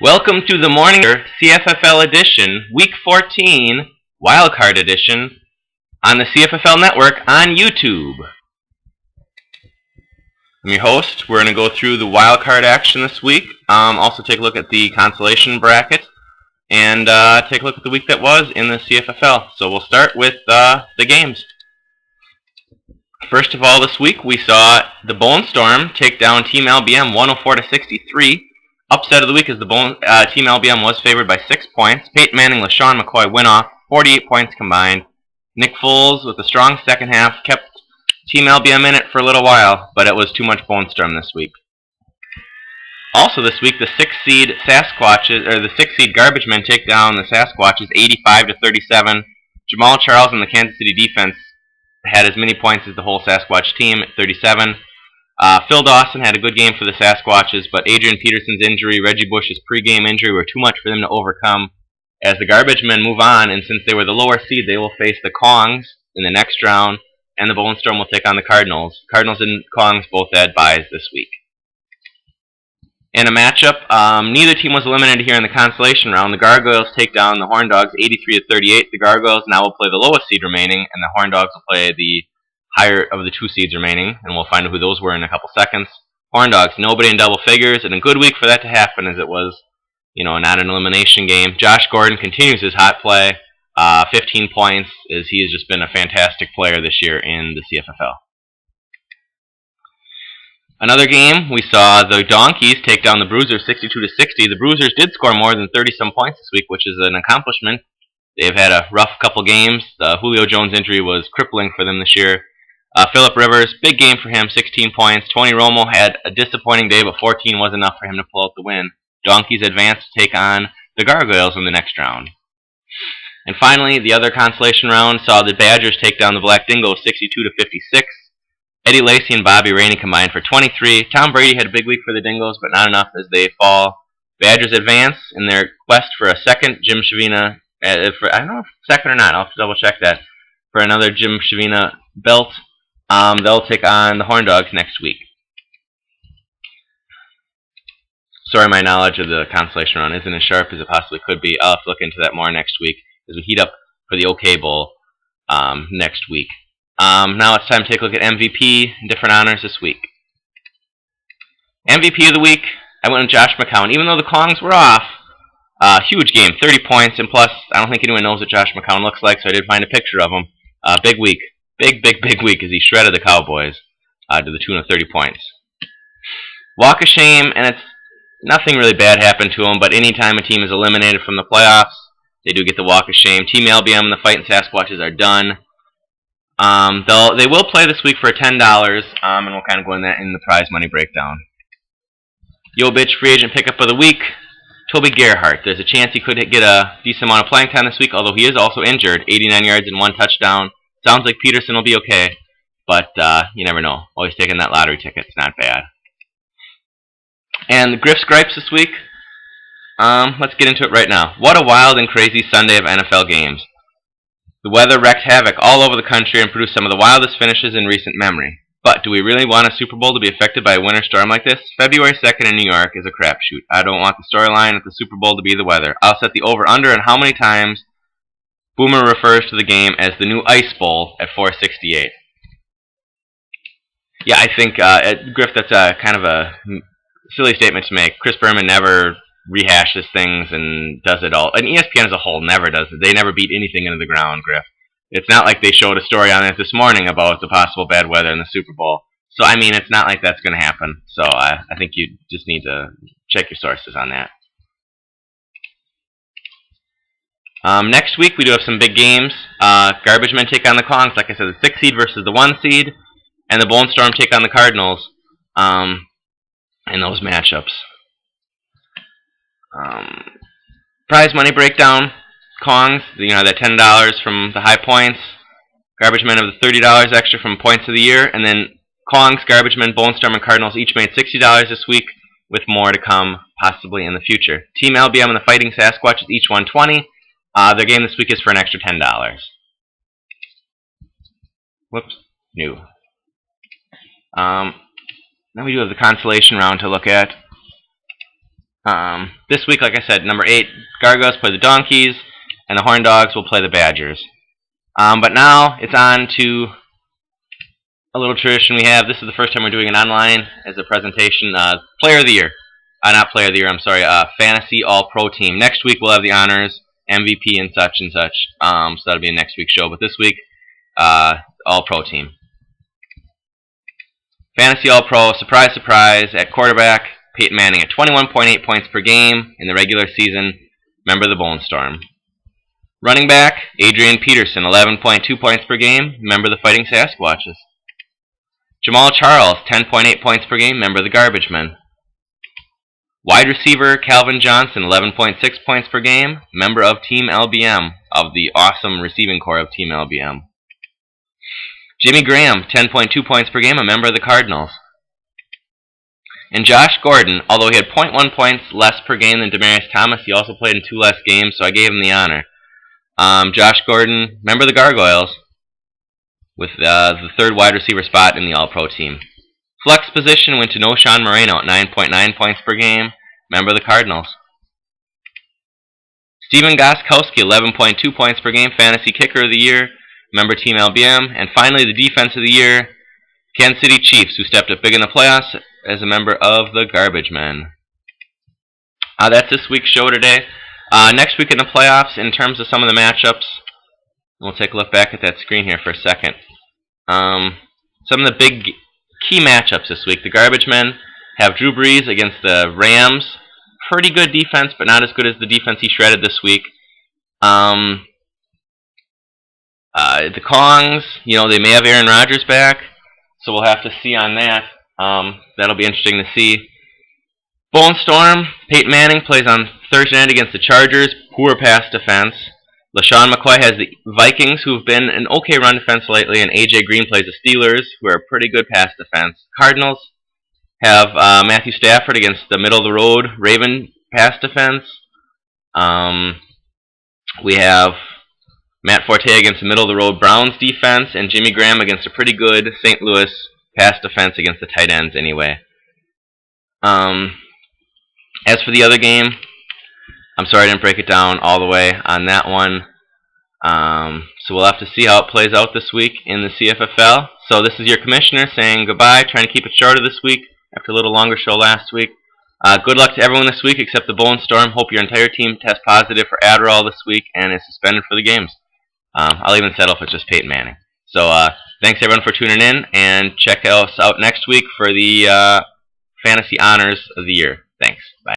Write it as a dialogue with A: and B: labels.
A: Welcome to the morning CFFL edition, Week 14, Wildcard edition, on the CFFL network on YouTube. I'm your host. We're going to go through the wildcard action this week. Also take a look at the consolation bracket, and take a look at the week that was in the CFFL. So we'll start with the games. First of all, this week we saw the Bone Storm take down Team LBM 104-63. Upset of the week is the Team LBM was favored by 6 points. Peyton Manning, LaShawn McCoy went off, 48 points combined. Nick Foles, with a strong second half, kept Team LBM in it for a little while, but it was too much Bone Storm this week. Also this week, the 6th seed Garbage Men take down the Sasquatches 85-37. Jamal Charles and the Kansas City defense had as many points as the whole Sasquatch team at 37. Phil Dawson had a good game for the Sasquatches, but Adrian Peterson's injury, Reggie Bush's pregame injury were too much for them to overcome. As the Garbage Men move on, and since they were the lower seed, they will face the Kongs in the next round, and the Bone Storm will take on the Cardinals. Cardinals and Kongs both had byes this week. In a matchup, neither team was eliminated here in the consolation round. The Gargoyles take down the Horn Dogs 83-38. The Gargoyles now will play the lowest seed remaining, and the Horn Dogs will play the higher of the 2 seeds remaining, and we'll find out who those were in a couple seconds. Horn Dogs, nobody in double figures, and a good week for that to happen as it was, not an elimination game. Josh Gordon continues his hot play, 15 points, as he has just been a fantastic player this year in the CFFL. Another game, we saw the Donkeys take down the Bruisers 62-60. The Bruisers did score more than 30-some points this week, which is an accomplishment. They've had a rough couple games. The Julio Jones injury was crippling for them this year. Phillip Rivers, big game for him, 16 points. Tony Romo had a disappointing day, but 14 was enough for him to pull out the win. Donkeys advance to take on the Gargoyles in the next round. And finally, the other consolation round saw the Badgers take down the Black Dingoes 62-56. Eddie Lacy and Bobby Rainey combined for 23. Tom Brady had a big week for the Dingoes, but not enough as they fall. Badgers advance in their quest for a second Jim Shavina, I don't know if second or not, I'll have to double check that, for another Jim Shavina belt. They'll take on the Horn Dogs next week. Sorry, my knowledge of the consolation round isn't as sharp as it possibly could be. I'll have to look into that more next week as we heat up for the OK Bowl next week. Now it's time to take a look at MVP and different honors this week. MVP of the week, I went with Josh McCown. Even though the Kongs were off, huge game, 30 points, and plus, I don't think anyone knows what Josh McCown looks like, so I did find a picture of him. Big week. Big week as he shredded the Cowboys to the tune of 30 points. Walk of shame, and it's nothing really bad happened to him, but anytime a team is eliminated from the playoffs, they do get the walk of shame. Team LBM and the Fighting Sasquatches are done. They will play this week for $10, and we'll kind of go in that in the prize money breakdown. Yo Bitch free agent pickup of the week, Toby Gerhart. There's a chance he could get a decent amount of playing time this week, although he is also injured, 89 yards and 1 touchdown. Sounds like Peterson will be okay, but you never know. Always taking that lottery ticket. It's not bad. And the Griff's gripes this week, let's get into it right now. What a wild and crazy Sunday of NFL games. The weather wreaked havoc all over the country and produced some of the wildest finishes in recent memory. But do we really want a Super Bowl to be affected by a winter storm like this? February 2nd in New York is a crapshoot. I don't want the storyline at the Super Bowl to be the weather. I'll set the over-under on how many times Boomer refers to the game as the new Ice Bowl at 468. Yeah, I think, Griff, that's kind of a silly statement to make. Chris Berman never rehashes things and does it all. And ESPN as a whole never does it. They never beat anything into the ground, Griff. It's not like they showed a story on it this morning about the possible bad weather in the Super Bowl. So, I mean, it's not like that's going to happen. So, I think you just need to check your sources on that. Next week, we do have some big games. Garbage Men take on the Kongs, like I said, the 6th seed versus the 1 seed, and the Bone Storm take on the Cardinals in those matchups. Prize money breakdown, Kongs, that $10 from the high points. Garbage Men have the $30 extra from points of the year, and then Kongs, Garbage Men, Bone Storm, and Cardinals each made $60 this week, with more to come possibly in the future. Team LBM and the Fighting Sasquatches each won $20. Their game this week is for an extra $10. Whoops, new. Now we do have the consolation round to look at. This week, like I said, number 8, Gargos play the Donkeys, and the Horn Dogs will play the Badgers. But now it's on to a little tradition we have. This is the first time we're doing it online as a presentation. Player of the Year. Not Player of the Year, I'm sorry. Fantasy All-Pro Team. Next week we'll have the honors, MVP and such and such. So that'll be a next week's show. But this week, All-Pro Team. Fantasy All-Pro, surprise, surprise, at quarterback, Peyton Manning at 21.8 points per game in the regular season. Member of the Bone Storm. Running back, Adrian Peterson, 11.2 points per game. Member of the Fighting Sasquatches. Jamal Charles, 10.8 points per game. Member of the Garbage Men. Wide receiver, Calvin Johnson, 11.6 points per game. Member of Team LBM, of the awesome receiving corps of Team LBM. Jimmy Graham, 10.2 points per game, a member of the Cardinals. And Josh Gordon, although he had 0.1 points less per game than Demaryius Thomas, he also played in 2 less games, so I gave him the honor. Josh Gordon, member of the Gargoyles, with the 3rd wide receiver spot in the All-Pro team. Flex position went to Noshawn Moreno at 9.9 points per game, member of the Cardinals. Steven Gostkowski, 11.2 points per game, fantasy kicker of the year, member Team LBM. And finally, the defense of the year, Kansas City Chiefs, who stepped up big in the playoffs as a member of the Garbage Men. That's this week's show today. Next week in the playoffs, in terms of some of the matchups, we'll take a look back at that screen here for a second. Some of the big key matchups this week. The Garbage Men have Drew Brees against the Rams. Pretty good defense, but not as good as the defense he shredded this week. The Kongs, they may have Aaron Rodgers back, so we'll have to see on that. That'll be interesting to see. Bone Storm, Peyton Manning plays on Thursday night against the Chargers. Poor pass defense. LaShawn McCoy has the Vikings, who have been an okay run defense lately, and A.J. Green plays the Steelers, who are a pretty good pass defense. Cardinals have Matthew Stafford against the middle-of-the-road Raven pass defense. We have Matt Forte against the middle-of-the-road Browns defense, and Jimmy Graham against a pretty good St. Louis pass defense against the tight ends anyway. As for the other game, I'm sorry I didn't break it down all the way on that one. So we'll have to see how it plays out this week in the CFFL. So this is your commissioner saying goodbye, trying to keep it shorter this week after a little longer show last week. Good luck to everyone this week except the Bone Storm. Hope your entire team tests positive for Adderall this week and is suspended for the games. I'll even settle if it's just Peyton Manning. So thanks everyone for tuning in, and check us out next week for the Fantasy Honors of the Year. Thanks. Bye.